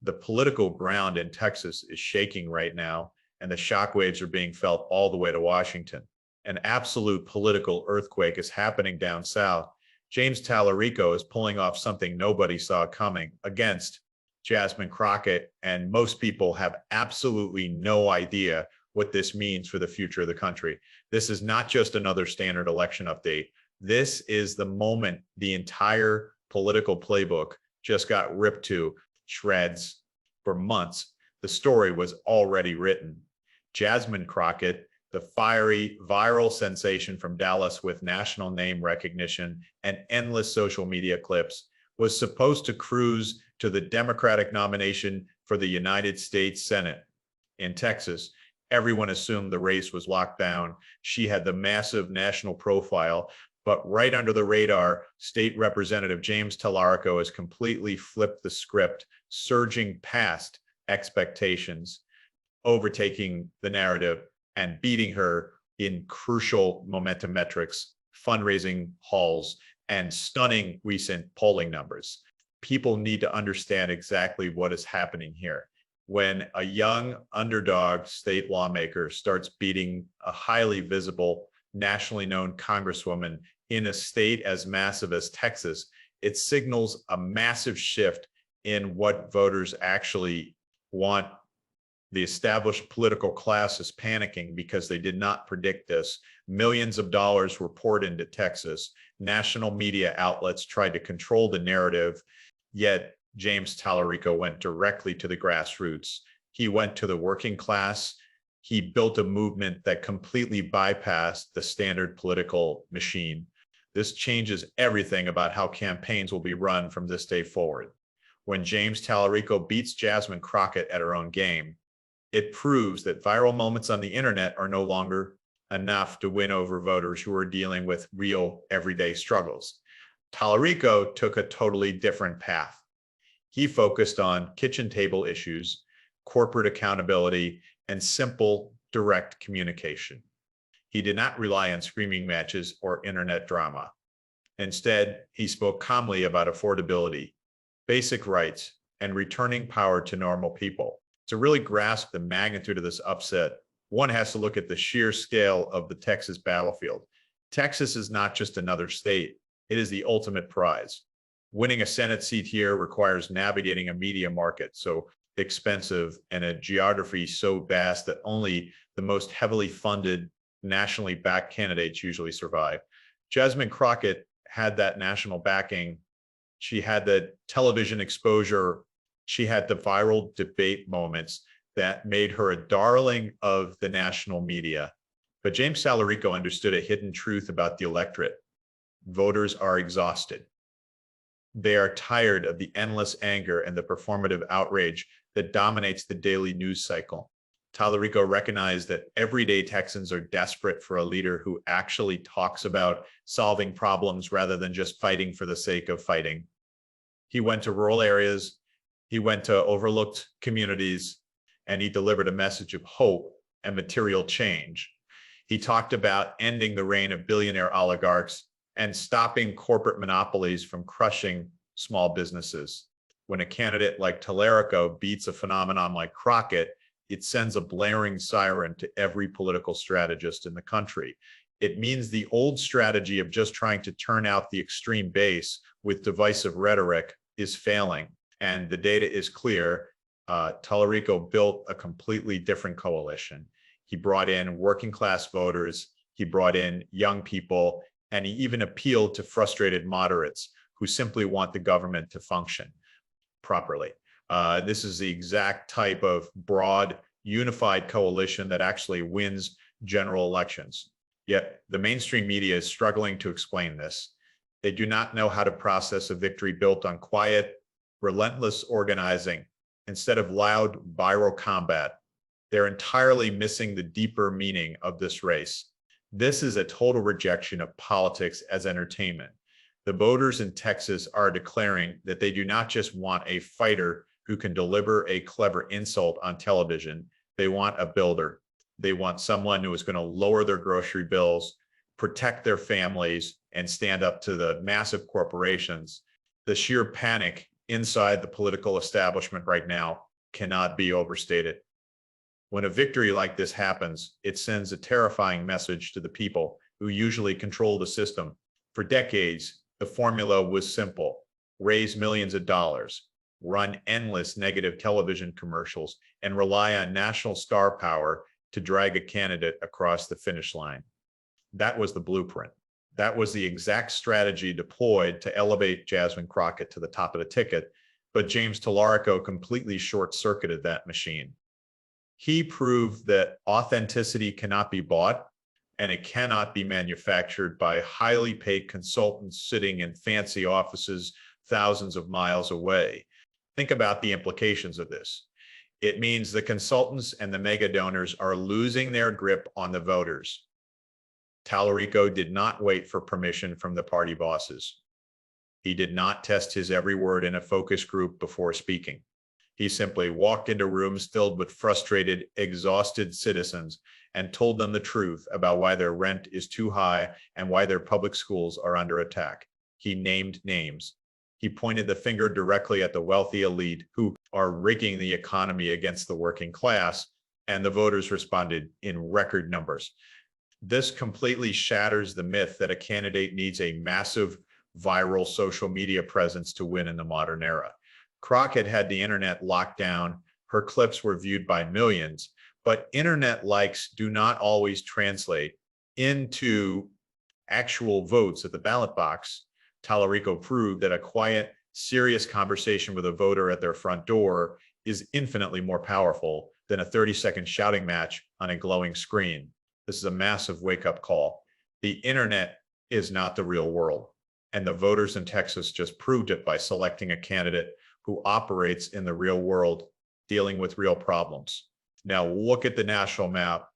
The political ground in Texas is shaking right now, and the shockwaves are being felt all the way to Washington. An absolute political earthquake is happening down south. James Talarico is pulling off something nobody saw coming against Jasmine Crockett, and most people have absolutely no idea what this means for the future of the country. This is not just another standard election update. This is the moment the entire political playbook just got ripped to shreds. For months, the story was already written. Jasmine Crockett, the fiery, viral sensation from Dallas with national name recognition and endless social media clips, was supposed to cruise to the Democratic nomination for the United States Senate. In Texas, everyone assumed the race was locked down. She had the massive national profile, but right under the radar, State Representative James Talarico has completely flipped the script, surging past expectations, overtaking the narrative, and beating her in crucial momentum metrics, fundraising hauls, and stunning recent polling numbers. People need to understand exactly what is happening here. When a young underdog state lawmaker starts beating a highly visible, nationally known congresswoman in a state as massive as Texas, it signals a massive shift in what voters actually want. The established political class is panicking because they did not predict this. Millions of dollars were poured into Texas. National media outlets tried to control the narrative, yet James Talarico went directly to the grassroots. He went to the working class. He built a movement that completely bypassed the standard political machine. This changes everything about how campaigns will be run from this day forward. When James Talarico beats Jasmine Crockett at her own game, it proves that viral moments on the internet are no longer enough to win over voters who are dealing with real everyday struggles. Talarico took a totally different path. He focused on kitchen table issues, corporate accountability, and simple, direct communication. He did not rely on screaming matches or internet drama. Instead, he spoke calmly about affordability, basic rights, and returning power to normal people. To really grasp the magnitude of this upset, one has to look at the sheer scale of the Texas battlefield. Texas is not just another state. It is the ultimate prize. Winning a Senate seat here requires navigating a media market so expensive and a geography so vast that only the most heavily funded, nationally backed candidates usually survive. Jasmine Crockett had that national backing. She had the television exposure. She had the viral debate moments that made her a darling of the national media. But James Talarico understood a hidden truth about the electorate. Voters are exhausted. They are tired of the endless anger and the performative outrage that dominates the daily news cycle. Talarico recognized that everyday Texans are desperate for a leader who actually talks about solving problems rather than just fighting for the sake of fighting. He went to rural areas, he went to overlooked communities, and he delivered a message of hope and material change. He talked about ending the reign of billionaire oligarchs and stopping corporate monopolies from crushing small businesses. When a candidate like Talarico beats a phenomenon like Crockett, it sends a blaring siren to every political strategist in the country. It means the old strategy of just trying to turn out the extreme base with divisive rhetoric is failing. And the data is clear. Talarico built a completely different coalition. He brought in working class voters, he brought in young people, and he even appealed to frustrated moderates who simply want the government to function properly. This is the exact type of broad, unified coalition that actually wins general elections. Yet the mainstream media is struggling to explain this. They do not know how to process a victory built on quiet, relentless organizing instead of loud, viral combat. They're entirely missing the deeper meaning of this race. This is a total rejection of politics as entertainment. The voters in Texas are declaring that they do not just want a fighter who can deliver a clever insult on television. They want a builder. They want someone who is going to lower their grocery bills, protect their families, and stand up to the massive corporations. The sheer panic inside the political establishment right now cannot be overstated. When a victory like this happens, it sends a terrifying message to the people who usually control the system. For decades, the formula was simple: raise millions of dollars, run endless negative television commercials, and rely on national star power to drag a candidate across the finish line. That was the blueprint. That was the exact strategy deployed to elevate Jasmine Crockett to the top of the ticket, but James Talarico completely short-circuited that machine. He proved that authenticity cannot be bought, and it cannot be manufactured by highly paid consultants sitting in fancy offices thousands of miles away. Think about the implications of this. It means the consultants and the mega donors are losing their grip on the voters. Talarico did not wait for permission from the party bosses. He did not test his every word in a focus group before speaking. He simply walked into rooms filled with frustrated, exhausted citizens and told them the truth about why their rent is too high and why their public schools are under attack. He named names. He pointed the finger directly at the wealthy elite who are rigging the economy against the working class, and the voters responded in record numbers. This completely shatters the myth that a candidate needs a massive viral social media presence to win in the modern era. Crockett had the internet locked down. Her clips were viewed by millions, but internet likes do not always translate into actual votes at the ballot box. Talarico proved that a quiet, serious conversation with a voter at their front door is infinitely more powerful than a 30-second shouting match on a glowing screen. This is a massive wake-up call. The internet is not the real world, and the voters in Texas just proved it by selecting a candidate who operates in the real world, dealing with real problems. Now look at the national map.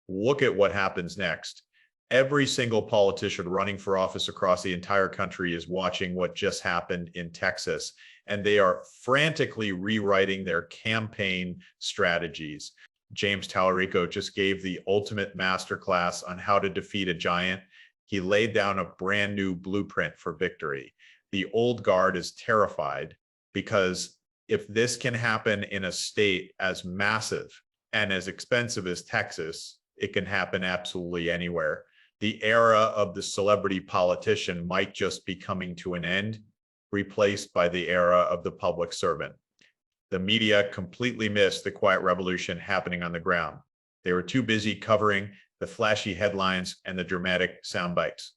Look at what happens next. Every single politician running for office across the entire country is watching what just happened in Texas, and they are frantically rewriting their campaign strategies. James Talarico just gave the ultimate masterclass on how to defeat a giant. He laid down a brand new blueprint for victory. The old guard is terrified because if this can happen in a state as massive and as expensive as Texas, it can happen absolutely anywhere. The era of the celebrity politician might just be coming to an end, replaced by the era of the public servant. The media completely missed the quiet revolution happening on the ground. They were too busy covering the flashy headlines and the dramatic sound bites.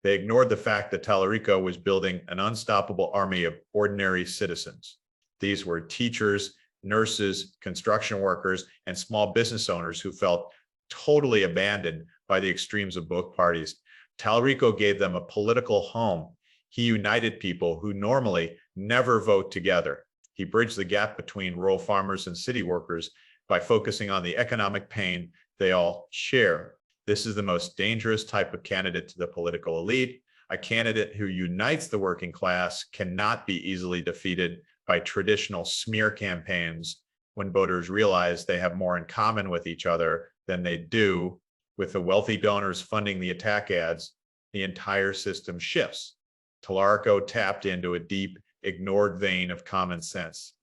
They ignored the fact that Talarico was building an unstoppable army of ordinary citizens. These were teachers, nurses, construction workers, and small business owners who felt totally abandoned by the extremes of both parties. Talarico gave them a political home. He united people who normally never vote together. He bridged the gap between rural farmers and city workers by focusing on the economic pain they all share. This is the most dangerous type of candidate to the political elite. A candidate who unites the working class cannot be easily defeated by traditional smear campaigns when voters realize they have more in common with each other than they do. With the wealthy donors funding the attack ads, the entire system shifts. Talarico tapped into a deep, ignored vein of common sense.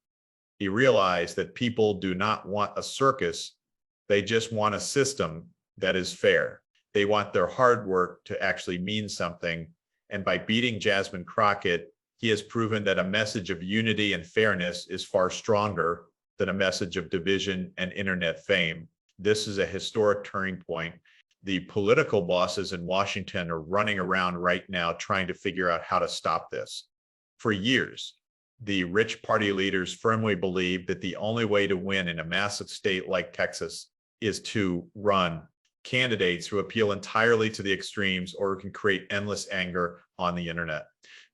He realized that people do not want a circus. They just want a system that is fair. They want their hard work to actually mean something. And by beating Jasmine Crockett, he has proven that a message of unity and fairness is far stronger than a message of division and internet fame. This is a historic turning point. The political bosses in Washington are running around right now trying to figure out how to stop this. For years, the rich party leaders firmly believed that the only way to win in a massive state like Texas is to run candidates who appeal entirely to the extremes or who can create endless anger on the internet.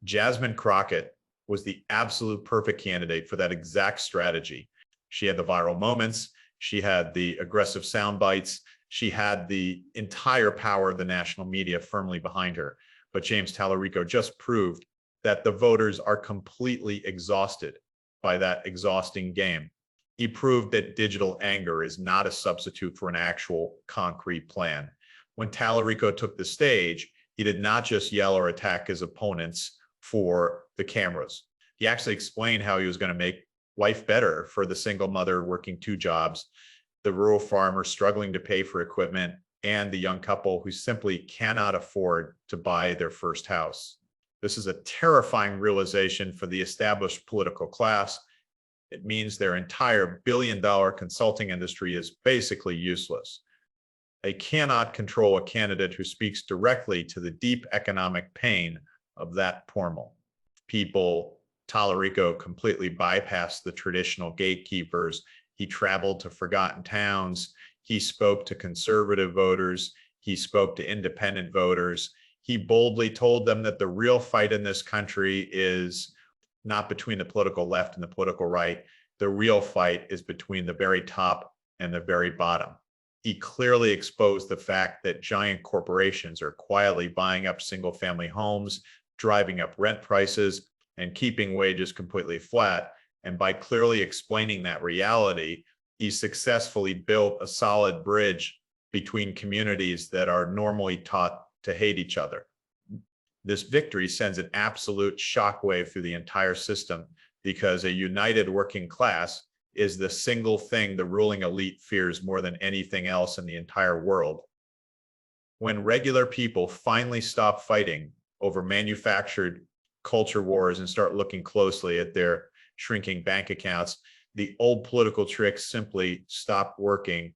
Jasmine Crockett was the absolute perfect candidate for that exact strategy. She had the viral moments. She had the aggressive sound bites. She had the entire power of the national media firmly behind her. But James Talarico just proved that the voters are completely exhausted by that exhausting game. He proved that digital anger is not a substitute for an actual concrete plan. When Talarico took the stage, he did not just yell or attack his opponents for the cameras. He actually explained how he was going to make life better for the single mother working 2 jobs, the rural farmer struggling to pay for equipment, and the young couple who simply cannot afford to buy their first house. This is a terrifying realization for the established political class. It means their entire billion-dollar consulting industry is basically useless. They cannot control a candidate who speaks directly to the deep economic pain of that poor people. Talarico completely bypassed the traditional gatekeepers. He traveled to forgotten towns. He spoke to conservative voters. He spoke to independent voters. He boldly told them that the real fight in this country is not between the political left and the political right. The real fight is between the very top and the very bottom. He clearly exposed the fact that giant corporations are quietly buying up single-family homes, driving up rent prices, and keeping wages completely flat. And by clearly explaining that reality, he successfully built a solid bridge between communities that are normally taught to hate each other. This victory sends an absolute shockwave through the entire system because a united working class is the single thing the ruling elite fears more than anything else in the entire world. When regular people finally stop fighting over manufactured culture wars and start looking closely at their shrinking bank accounts, the old political tricks simply stop working.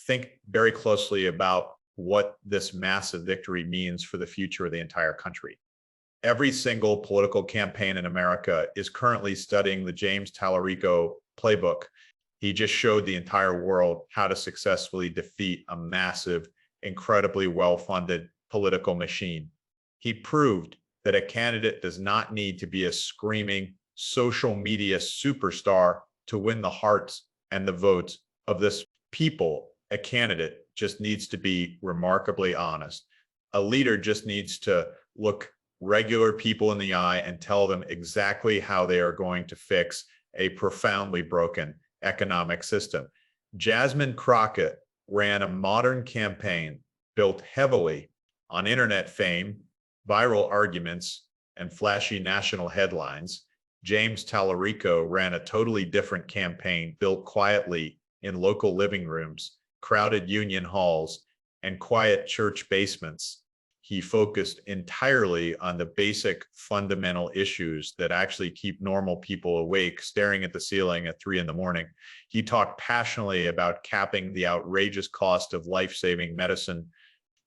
Think very closely about what this massive victory means for the future of the entire country. Every single political campaign in America is currently studying the James Talarico playbook. He just showed the entire world how to successfully defeat a massive, incredibly well-funded political machine. He proved that a candidate does not need to be a screaming social media superstar to win the hearts and the votes of this people. A candidate just needs to be remarkably honest. A leader just needs to look regular people in the eye and tell them exactly how they are going to fix a profoundly broken economic system. Jasmine Crockett ran a modern campaign built heavily on internet fame, viral arguments, and flashy national headlines. James Talarico ran a totally different campaign built quietly in local living rooms, crowded union halls, and quiet church basements. He focused entirely on the basic fundamental issues that actually keep normal people awake, staring at the ceiling at 3 a.m. He talked passionately about capping the outrageous cost of life-saving medicine.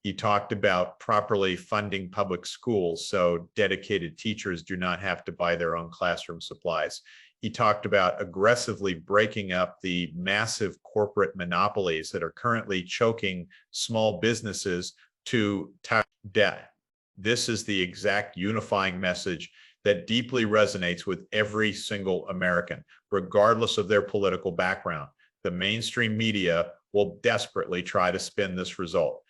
He talked about properly funding public schools so dedicated teachers do not have to buy their own classroom supplies. He talked about aggressively breaking up the massive corporate monopolies that are currently choking small businesses to debt. This is the exact unifying message that deeply resonates with every single American, regardless of their political background. The mainstream media will desperately try to spin this result.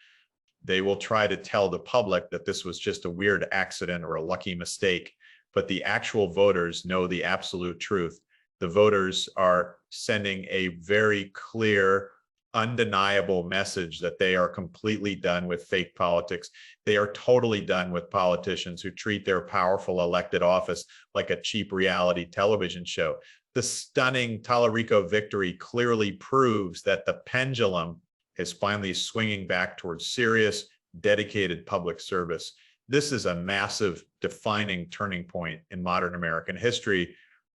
They will try to tell the public that this was just a weird accident or a lucky mistake, but the actual voters know the absolute truth. The voters are sending a very clear, undeniable message that they are completely done with fake politics. They are totally done with politicians who treat their powerful elected office like a cheap reality television show. The stunning Talarico victory clearly proves that the pendulum is finally swinging back towards serious, dedicated public service. This is a massive, defining turning point in modern American history.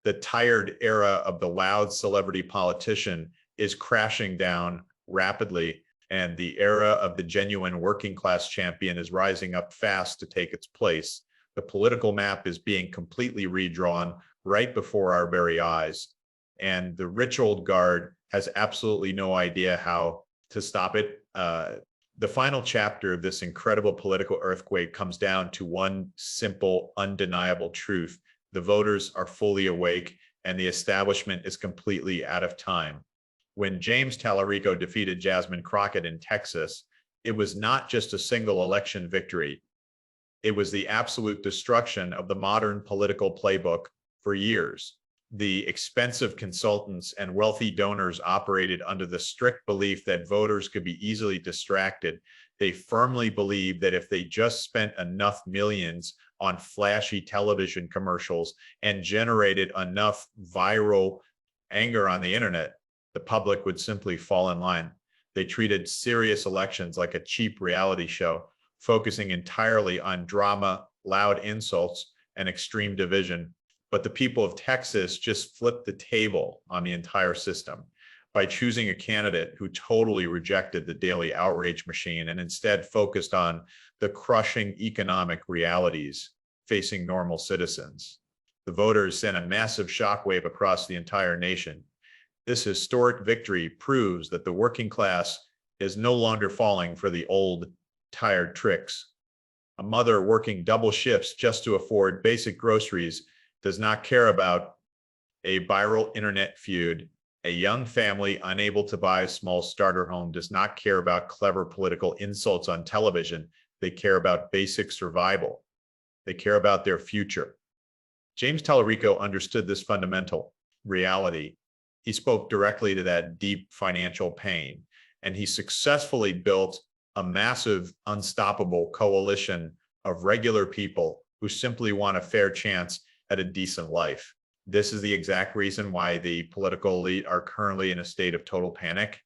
The tired era of the loud celebrity politician is crashing down rapidly, and the era of the genuine working class champion is rising up fast to take its place. The political map is being completely redrawn right before our very eyes, and the rich old guard has absolutely no idea how to stop it. The final chapter of this incredible political earthquake comes down to one simple, undeniable truth. The voters are fully awake, and the establishment is completely out of time. When James Talarico defeated Jasmine Crockett in Texas, it was not just a single election victory. It was the absolute destruction of the modern political playbook for years. The expensive consultants and wealthy donors operated under the strict belief that voters could be easily distracted. They firmly believed that if they just spent enough millions on flashy television commercials and generated enough viral anger on the internet, the public would simply fall in line. They treated serious elections like a cheap reality show, focusing entirely on drama, loud insults, and extreme division. But the people of Texas just flipped the table on the entire system by choosing a candidate who totally rejected the daily outrage machine and instead focused on the crushing economic realities facing normal citizens. The voters sent a massive shockwave across the entire nation. This historic victory proves that the working class is no longer falling for the old, tired tricks. A mother working double shifts just to afford basic groceries does not care about a viral internet feud. A young family unable to buy a small starter home does not care about clever political insults on television. They care about basic survival. They care about their future. James Talarico understood this fundamental reality. He spoke directly to that deep financial pain, and he successfully built a massive, unstoppable coalition of regular people who simply want a fair chance at a decent life. This is the exact reason why the political elite are currently in a state of total panic.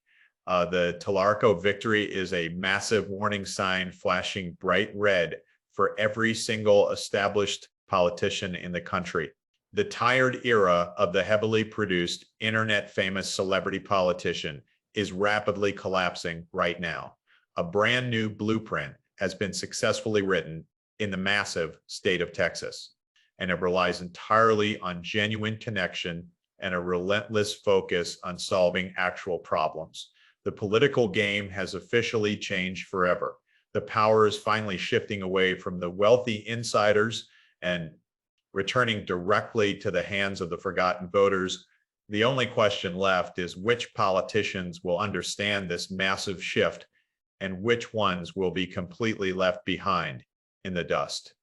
The Talarico victory is a massive warning sign flashing bright red for every single established politician in the country. The tired era of the heavily produced, internet-famous celebrity politician is rapidly collapsing right now. A brand new blueprint has been successfully written in the massive state of Texas, and it relies entirely on genuine connection and a relentless focus on solving actual problems. The political game has officially changed forever. The power is finally shifting away from the wealthy insiders and returning directly to the hands of the forgotten voters. The only question left is which politicians will understand this massive shift and which ones will be completely left behind in the dust.